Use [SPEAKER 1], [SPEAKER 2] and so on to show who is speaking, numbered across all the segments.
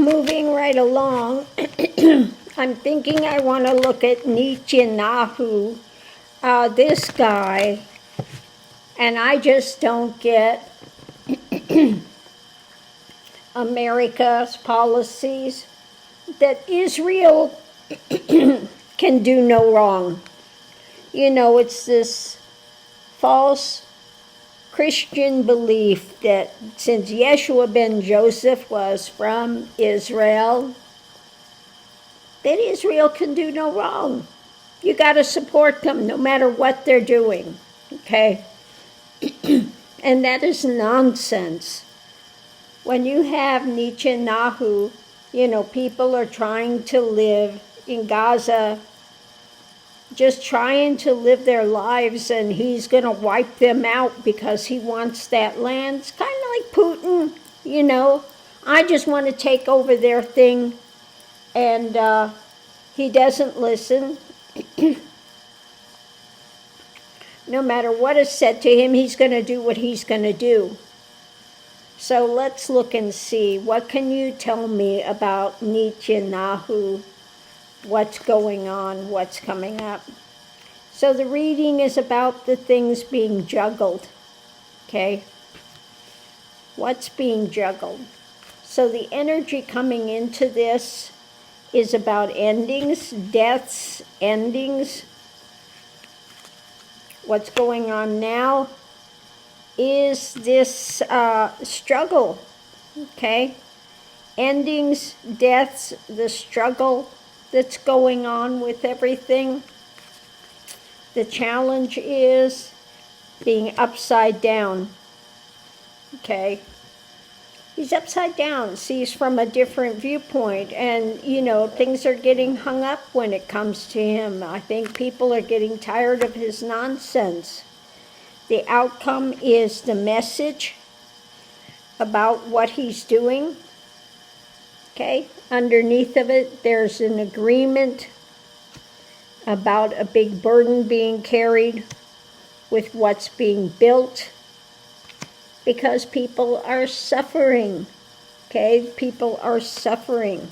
[SPEAKER 1] moving right along, I'm thinking I want to look at Netanyahu, this guy, and I just don't get America's policies that Israel can do no wrong. You know, it's this false Christian belief that since Yeshua ben Joseph was from Israel, that Israel can do no wrong. You got to support them no matter what they're doing, okay? And that is nonsense. When you have Netanyahu, you know, people are trying to live in Gaza, just trying to live their lives, and he's going to wipe them out because he wants that land. It's kind of like Putin, you know. I just want to take over their thing, and he doesn't listen. No matter what is said to him, he's going to do what he's going to do. So let's look and see. What can you tell me about Netanyahu? What's going on? What's coming up? So the reading is about the things being juggled. Okay? What's being juggled? So the energy coming into this is about endings, deaths, endings. What's going on now is this struggle, okay? Endings, deaths, the struggle that's going on with everything. The challenge is being upside down, okay? He's upside down, sees from a different viewpoint, and, you know, things are getting hung up when it comes to him. I think people are getting tired of his nonsense. The outcome is the message about what he's doing, okay? Underneath of it, there's an agreement about a big burden being carried with what's being built, because people are suffering, okay? People are suffering.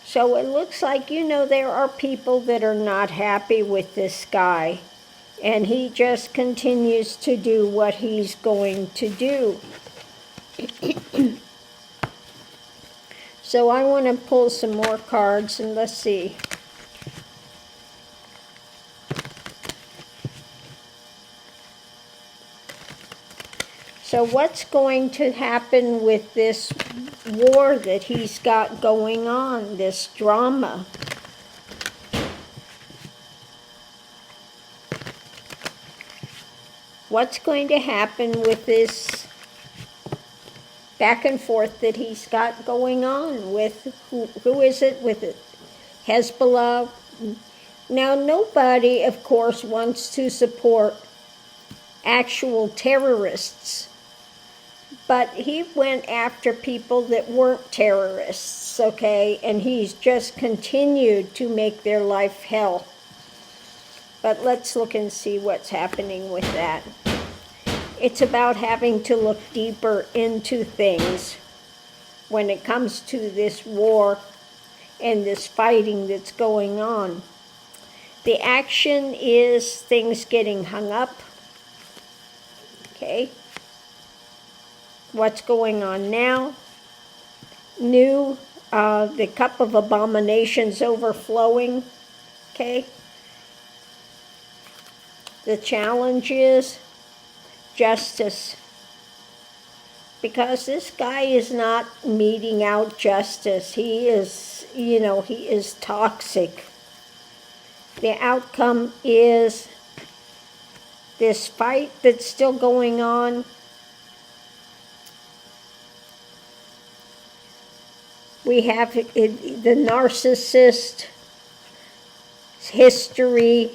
[SPEAKER 1] So it looks like, you know, there are people that are not happy with this guy, and he just continues to do what he's going to do. So I want to pull some more cards, and let's see. So what's going to happen with this war that he's got going on, this drama? What's going to happen with this back and forth that he's got going on with, who is it, with it? Hezbollah? Now, nobody, of course, wants to support actual terrorists, but he went after people that weren't terrorists, okay? And he's just continued to make their life hell. But let's look and see what's happening with that. It's about having to look deeper into things when it comes to this war and this fighting that's going on. The action is things getting hung up, okay? What's going on now? New, the cup of abominations overflowing, okay? The challenge is justice, because this guy is not meting out justice. He is, you know, he is toxic. The outcome is this fight that's still going on. We have the narcissist history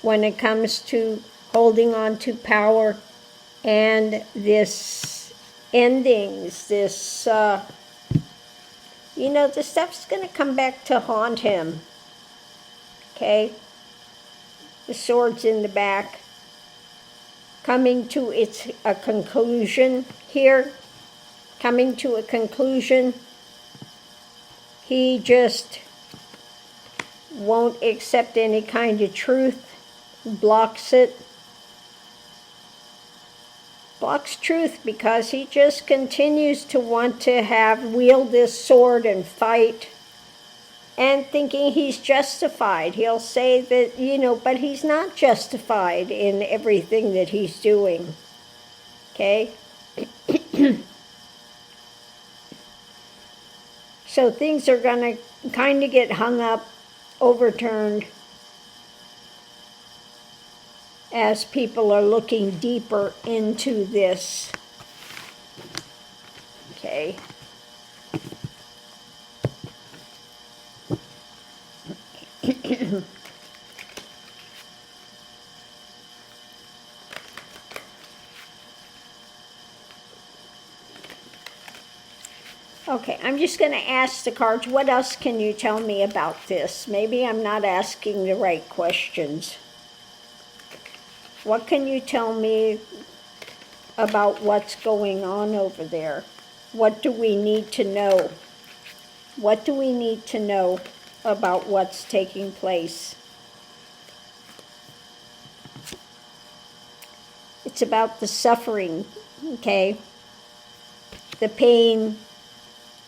[SPEAKER 1] when it comes to holding on to power, and this endings, this, you know, the stuff's going to come back to haunt him, okay? The sword's in the back. coming to a conclusion here, coming to a conclusion. He just won't accept any kind of truth, blocks it. Blocks truth because he just continues to want to wield this sword and fight, and thinking he's justified. He'll say that, but he's not justified in everything that he's doing. Okay? So things are going to kind of get hung up, overturned, as people are looking deeper into this. Okay. Okay, I'm just going to ask the cards, what else can you tell me about this? Maybe I'm not asking the right questions. What can you tell me about what's going on over there? What do we need to know? What do we need to know about what's taking place? It's about the suffering, okay? The pain,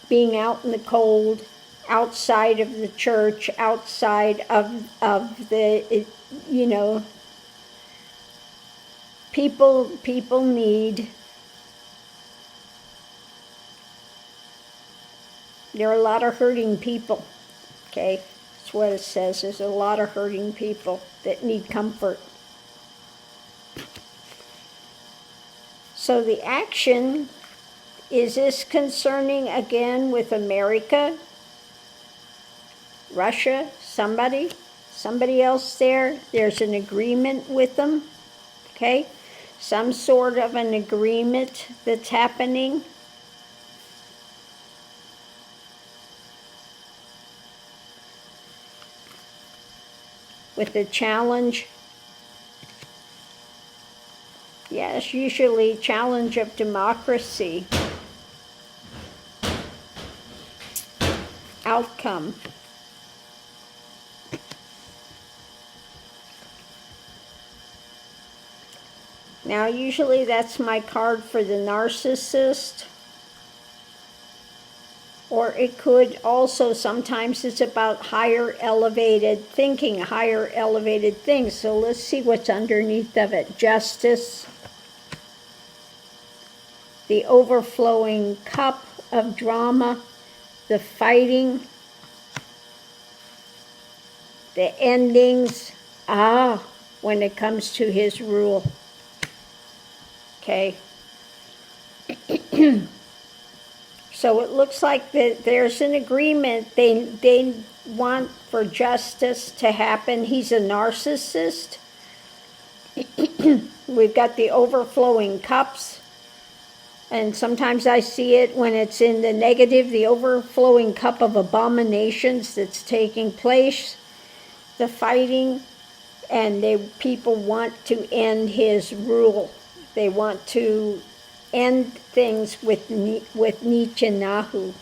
[SPEAKER 1] being out in the cold, outside of the church, outside of the, people need. There are a lot of hurting people, okay? That's what it says. There's a lot of hurting people that need comfort. So the action, is this concerning again with America, Russia, somebody else there? There's an agreement with them, okay? Some sort of an agreement that's happening. With the challenge. Yes, usually challenge of democracy. Outcome. Now, usually that's my card for the narcissist. Or it could also, sometimes it's about higher elevated thinking, higher elevated things. So let's see what's underneath of it. Justice. The overflowing cup of drama. The fighting. The endings. When it comes to his rule. Okay. So it looks like that there's an agreement. They want for justice to happen. He's a narcissist. We've got the overflowing cups. And sometimes I see it when it's in the negative, the overflowing cup of abominations that's taking place. The fighting. And people want to end his rule. They want to end things with Netanyahu.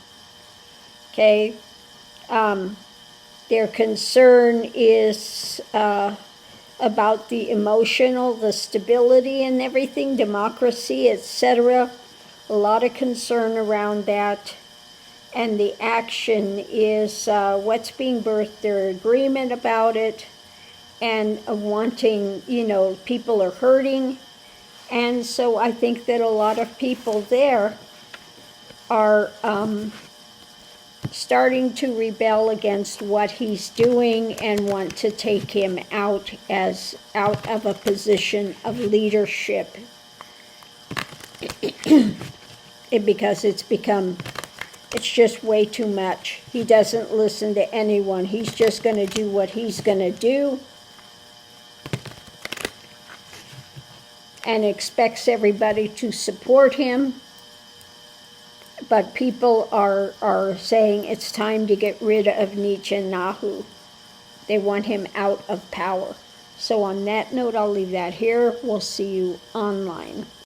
[SPEAKER 1] Okay? Their concern is about the emotional, the stability and everything, democracy, etc. A lot of concern around that. And the action is what's being birthed, their agreement about it, and wanting, people are hurting. And so I think that a lot of people there are starting to rebel against what he's doing and want to take him out of a position of leadership. Because it's just way too much. He doesn't listen to anyone. He's just going to do what he's going to do. And expects everybody to support him. But people are saying it's time to get rid of Netanyahu. They want him out of power. So on that note, I'll leave that here. We'll see you online.